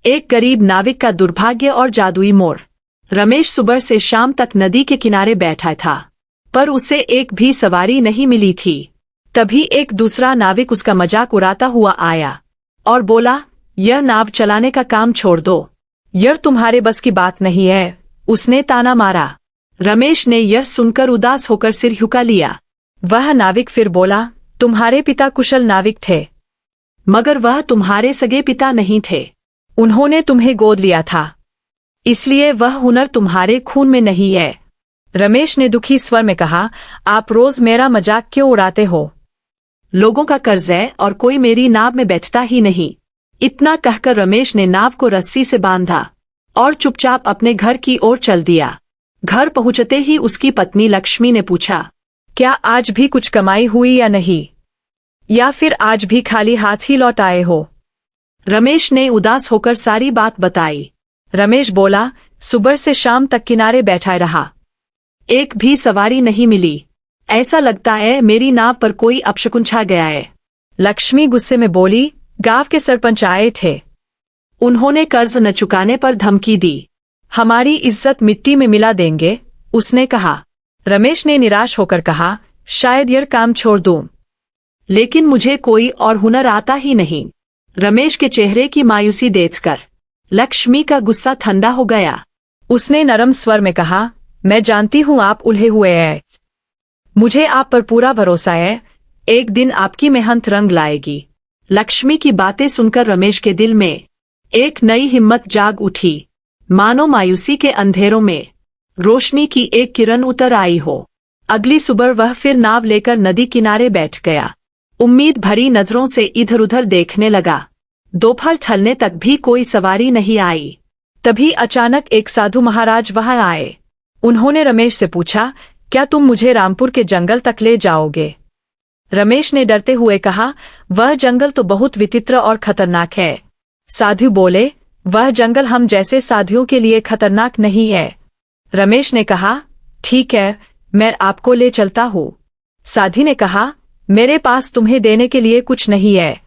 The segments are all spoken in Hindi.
एक गरीब नाविक का दुर्भाग्य और जादुई मोड़। रमेश सुबह से शाम तक नदी के किनारे बैठा था, पर उसे एक भी सवारी नहीं मिली थी। तभी एक दूसरा नाविक उसका मजाक उड़ाता हुआ आया और बोला, यह नाव चलाने का काम छोड़ दो, यह तुम्हारे बस की बात नहीं है। उसने ताना मारा। रमेश ने यह सुनकर उदास होकर सिर झुका लिया। वह नाविक फिर बोला, तुम्हारे पिता कुशल नाविक थे, मगर वह तुम्हारे सगे पिता नहीं थे। उन्होंने तुम्हें गोद लिया था, इसलिए वह हुनर तुम्हारे खून में नहीं है। रमेश ने दुखी स्वर में कहा, आप रोज मेरा मजाक क्यों उड़ाते हो? लोगों का कर्ज है और कोई मेरी नाव में बैठता ही नहीं। इतना कहकर रमेश ने नाव को रस्सी से बांधा और चुपचाप अपने घर की ओर चल दिया। घर पहुंचते ही उसकी पत्नी लक्ष्मी ने पूछा, क्या आज भी कुछ कमाई हुई या नहीं, या फिर आज भी खाली हाथ ही लौट आए हो? रमेश ने उदास होकर सारी बात बताई। रमेश बोला, सुबह से शाम तक किनारे बैठा रहा, एक भी सवारी नहीं मिली। ऐसा लगता है मेरी नाव पर कोई अपशकुन छा गया है। लक्ष्मी गुस्से में बोली, गांव के सरपंच आए थे, उन्होंने कर्ज न चुकाने पर धमकी दी, हमारी इज्जत मिट्टी में मिला देंगे, उसने कहा। रमेश ने निराश होकर कहा, शायद यह काम छोड़ दूं, लेकिन मुझे कोई और हुनर आता ही नहीं। रमेश के चेहरे की मायूसी देखकर लक्ष्मी का गुस्सा ठंडा हो गया। उसने नरम स्वर में कहा, मैं जानती हूं आप उलझे हुए हैं, मुझे आप पर पूरा भरोसा है, एक दिन आपकी मेहनत रंग लाएगी। लक्ष्मी की बातें सुनकर रमेश के दिल में एक नई हिम्मत जाग उठी, मानो मायूसी के अंधेरों में रोशनी की एक किरण उतर आई हो। अगली सुबह वह फिर नाव लेकर नदी किनारे बैठ गया। उम्मीद भरी नजरों से इधर उधर देखने लगा। दोपहर ढलने तक भी कोई सवारी नहीं आई। तभी अचानक एक साधु महाराज वहां आए। उन्होंने रमेश से पूछा, क्या तुम मुझे रामपुर के जंगल तक ले जाओगे? रमेश ने डरते हुए कहा, वह जंगल तो बहुत विचित्र और खतरनाक है। साधु बोले, वह जंगल हम जैसे साधुओं के लिए खतरनाक नहीं है। रमेश ने कहा, ठीक है, मैं आपको ले चलता हूँ। साधु ने कहा, मेरे पास तुम्हें देने के लिए कुछ नहीं है।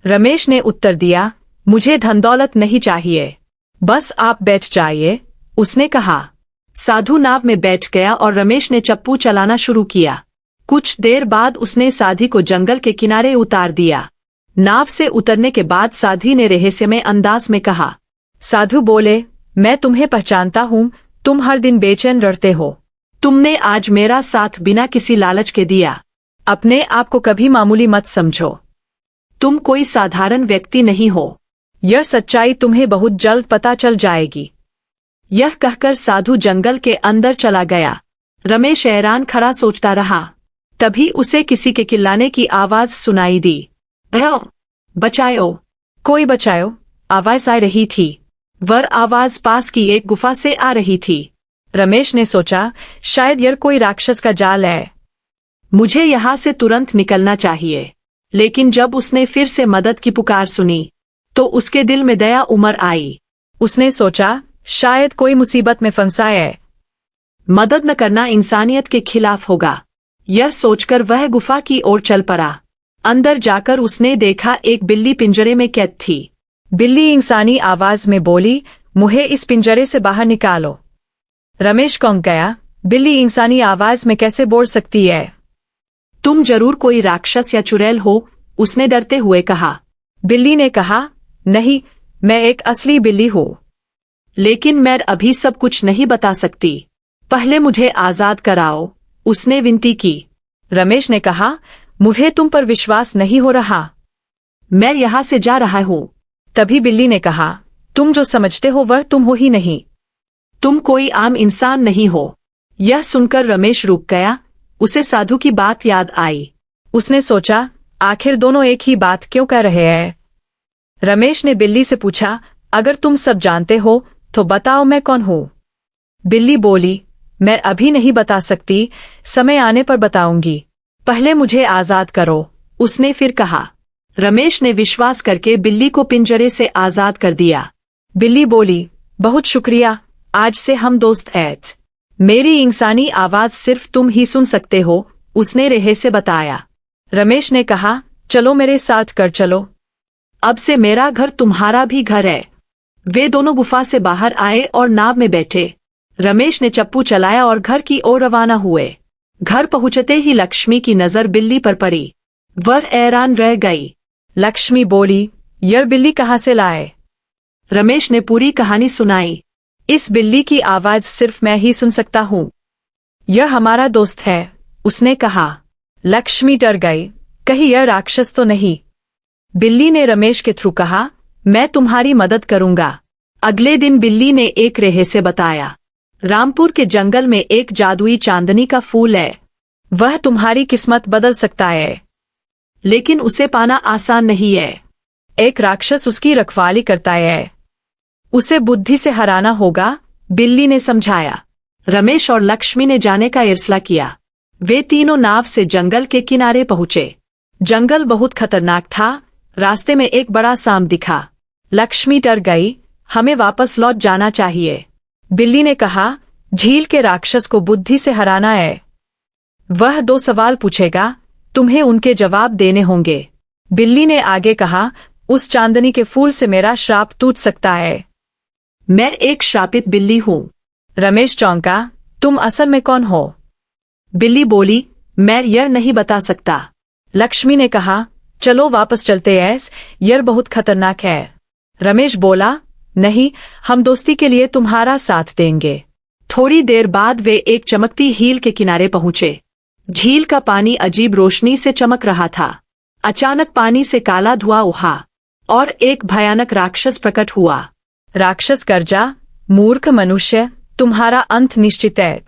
रमेश ने उत्तर दिया, मुझे धन दौलत नहीं चाहिए, बस आप बैठ जाइए, उसने कहा। साधु नाव में बैठ गया और रमेश ने चप्पू चलाना शुरू किया। कुछ देर बाद उसने साधु को जंगल के किनारे उतार दिया। नाव से उतरने के बाद साधु ने रहस्यमय अंदाज में कहा। साधु बोले, मैं तुम्हें पहचानता हूँ, तुम हर दिन बेचैन रहते हो। तुमने आज मेरा साथ बिना किसी लालच के दिया। अपने आप को कभी मामूली मत समझो, तुम कोई साधारण व्यक्ति नहीं हो। यह सच्चाई तुम्हें बहुत जल्द पता चल जाएगी। यह कहकर साधु जंगल के अंदर चला गया। रमेश हैरान खड़ा सोचता रहा। तभी उसे किसी के चिल्लाने की आवाज सुनाई दी। बचाओ, कोई बचाओ, आवाज आ रही थी। वह आवाज पास की एक गुफा से आ रही थी। रमेश ने सोचा, शायद यह कोई राक्षस का जाल है, मुझे यहाँ से तुरंत निकलना चाहिए। लेकिन जब उसने फिर से मदद की पुकार सुनी, तो उसके दिल में दया उमड़ आई। उसने सोचा, शायद कोई मुसीबत में फंसा है, मदद न करना इंसानियत के खिलाफ होगा। यह सोचकर वह गुफा की ओर चल पड़ा। अंदर जाकर उसने देखा एक बिल्ली पिंजरे में कैद थी। बिल्ली इंसानी आवाज में बोली, मुझे इस पिंजरे से बाहर निकालो। रमेश कौंक गया, बिल्ली इंसानी आवाज में कैसे बोल सकती है? तुम जरूर कोई राक्षस या चुड़ैल हो, उसने डरते हुए कहा। बिल्ली ने कहा, नहीं, मैं एक असली बिल्ली हूँ, लेकिन मैं अभी सब कुछ नहीं बता सकती, पहले मुझे आजाद कराओ, उसने विनती की। रमेश ने कहा, मुझे तुम पर विश्वास नहीं हो रहा, मैं यहाँ से जा रहा हूँ। तभी बिल्ली ने कहा, तुम जो समझते हो वह तुम हो ही नहीं, तुम कोई आम इंसान नहीं हो। यह सुनकर रमेश रुक गया। उसे साधु की बात याद आई। उसने सोचा, आखिर दोनों एक ही बात क्यों कह रहे हैं? रमेश ने बिल्ली से पूछा, अगर तुम सब जानते हो तो बताओ मैं कौन हूँ? बिल्ली बोली, मैं अभी नहीं बता सकती, समय आने पर बताऊंगी, पहले मुझे आजाद करो, उसने फिर कहा। रमेश ने विश्वास करके बिल्ली को पिंजरे से आजाद कर दिया। बिल्ली बोली, बहुत शुक्रिया, आज से हम दोस्त हैं। मेरी इंसानी आवाज सिर्फ तुम ही सुन सकते हो, उसने रहस्य बताया। रमेश ने कहा, चलो मेरे साथ कर चलो, अब से मेरा घर तुम्हारा भी घर है। वे दोनों गुफा से बाहर आए और नाव में बैठे। रमेश ने चप्पू चलाया और घर की ओर रवाना हुए। घर पहुंचते ही लक्ष्मी की नजर बिल्ली पर पड़ी। वह हैरान रह गई। लक्ष्मी बोली, यह बिल्ली कहाँ से लाए? रमेश ने पूरी कहानी सुनाई। इस बिल्ली की आवाज सिर्फ मैं ही सुन सकता हूँ। यह हमारा दोस्त है, उसने कहा। लक्ष्मी डर गई, कहीं यह राक्षस तो नहीं। बिल्ली ने रमेश के थ्रू कहा, मैं तुम्हारी मदद करूंगा। अगले दिन बिल्ली ने एक रहस्य बताया। रामपुर के जंगल में एक जादुई चांदनी का फूल है। वह तुम्हारी किस्मत बदल सकता है, लेकिन उसे पाना आसान नहीं है। एक राक्षस उसकी रखवाली करता है। उसे बुद्धि से हराना होगा, बिल्ली ने समझाया। रमेश और लक्ष्मी ने जाने का फैसला किया। वे तीनों नाव से जंगल के किनारे पहुंचे। जंगल बहुत खतरनाक था। रास्ते में एक बड़ा सांप दिखा। लक्ष्मी डर गई, हमें वापस लौट जाना चाहिए। बिल्ली ने कहा, झील के राक्षस को बुद्धि से हराना है। वह 2 सवाल पूछेगा, तुम्हें उनके जवाब देने होंगे। बिल्ली ने आगे कहा, उस चांदनी के फूल से मेरा श्राप टूट सकता है। मैं एक श्रापित बिल्ली हूँ। रमेश चौंका, तुम असल में कौन हो? बिल्ली बोली, मैं यह नहीं बता सकता। लक्ष्मी ने कहा, चलो वापस चलते हैं, यह बहुत खतरनाक है। रमेश बोला, नहीं, हम दोस्ती के लिए तुम्हारा साथ देंगे। थोड़ी देर बाद वे एक चमकती झील के किनारे पहुंचे। झील का पानी अजीब रोशनी से चमक रहा था। अचानक पानी से काला धुआं उठा और एक भयानक राक्षस प्रकट हुआ। राक्षस गर्जा, मूर्ख मनुष्य, तुम्हारा अंत निश्चित है।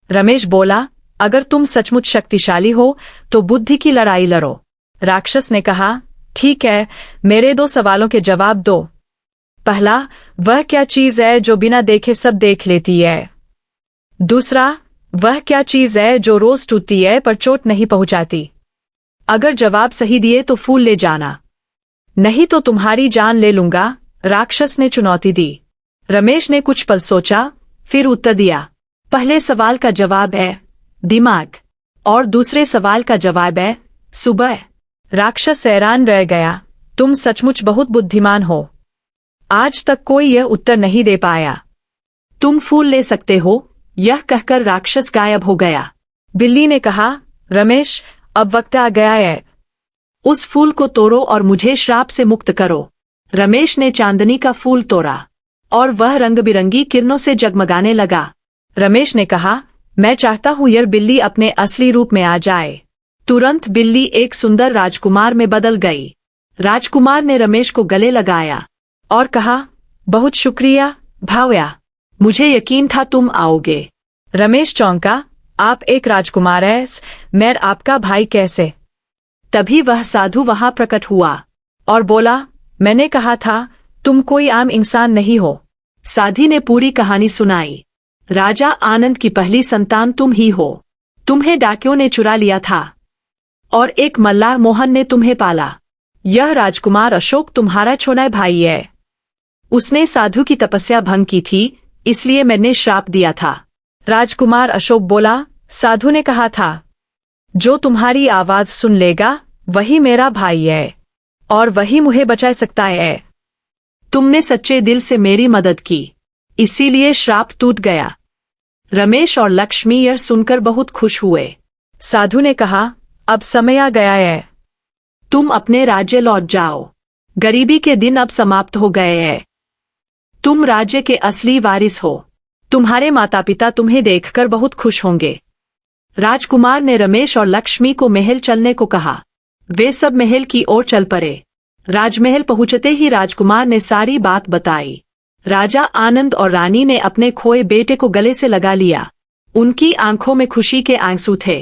रमेश बोला, अगर तुम सचमुच शक्तिशाली हो तो बुद्धि की लड़ाई लड़ो। राक्षस ने कहा, ठीक है, मेरे 2 सवालों के जवाब दो। पहला, वह क्या चीज है जो बिना देखे सब देख लेती है? दूसरा, वह क्या चीज है जो रोज टूटती है पर चोट नहीं पहुंचाती? अगर जवाब सही दिए तो फूल ले जाना, नहीं तो तुम्हारी जान ले लूंगा, राक्षस ने चुनौती दी। रमेश ने कुछ पल सोचा, फिर उत्तर दिया। पहले सवाल का जवाब है दिमाग और दूसरे सवाल का जवाब है सुबह। राक्षस हैरान रह गया, तुम सचमुच बहुत बुद्धिमान हो। आज तक कोई यह उत्तर नहीं दे पाया। तुम फूल ले सकते हो, यह कहकर राक्षस गायब हो गया। बिल्ली ने कहा, रमेश, अब वक्त आ गया है। उस फूल को तोड़ो और मुझे श्राप से मुक्त करो। रमेश ने चांदनी का फूल तोड़ा और वह रंग बिरंगी किरणों से जगमगाने लगा। रमेश ने कहा, मैं चाहता हूं यह बिल्ली अपने असली रूप में आ जाए। तुरंत बिल्ली एक सुंदर राजकुमार में बदल गई। राजकुमार ने रमेश को गले लगाया और कहा, बहुत शुक्रिया भावया, मुझे यकीन था तुम आओगे। रमेश चौंका, आप एक राजकुमार हैं, मैं आपका भाई कैसे? तभी वह साधु वहां प्रकट हुआ और बोला, मैंने कहा था तुम कोई आम इंसान नहीं हो। साधी ने पूरी कहानी सुनाई। राजा आनंद की पहली संतान तुम ही हो। तुम्हें डाकियों ने चुरा लिया था और एक मल्लाह मोहन ने तुम्हें पाला। यह राजकुमार अशोक तुम्हारा छोटा भाई है। उसने साधु की तपस्या भंग की थी, इसलिए मैंने श्राप दिया था। राजकुमार अशोक बोला, साधु ने कहा था, जो तुम्हारी आवाज सुन लेगा वही मेरा भाई है और वही मुझे बचा सकता है। तुमने सच्चे दिल से मेरी मदद की, इसीलिए श्राप टूट गया। रमेश और लक्ष्मी यह सुनकर बहुत खुश हुए। साधु ने कहा, अब समय आ गया है, तुम अपने राज्य लौट जाओ। गरीबी के दिन अब समाप्त हो गए हैं। तुम राज्य के असली वारिस हो। तुम्हारे माता पिता तुम्हें देखकर बहुत खुश होंगे। राजकुमार ने रमेश और लक्ष्मी को महल चलने को कहा। वे सब महल की ओर चल पड़े। राजमहल पहुंचते ही राजकुमार ने सारी बात बताई। राजा आनंद और रानी ने अपने खोए बेटे को गले से लगा लिया। उनकी आंखों में खुशी के आंसू थे।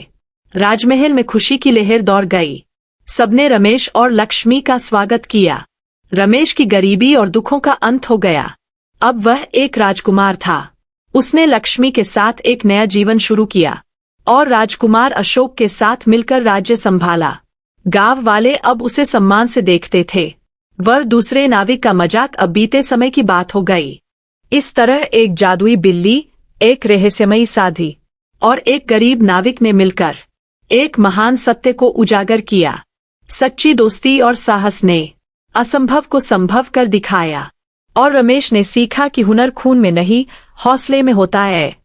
राजमहल में खुशी की लहर दौड़ गई। सबने रमेश और लक्ष्मी का स्वागत किया। रमेश की गरीबी और दुखों का अंत हो गया। अब वह एक राजकुमार था। उसने लक्ष्मी के साथ एक नया जीवन शुरू किया और राजकुमार अशोक के साथ मिलकर राज्य संभाला। गांव वाले अब उसे सम्मान से देखते थे। वह दूसरे नाविक का मजाक अब बीते समय की बात हो गई। इस तरह एक जादुई बिल्ली, एक रहस्यमयी साधी और एक गरीब नाविक ने मिलकर एक महान सत्य को उजागर किया। सच्ची दोस्ती और साहस ने असंभव को संभव कर दिखाया। और रमेश ने सीखा कि हुनर खून में नहीं, हौसले में होता है।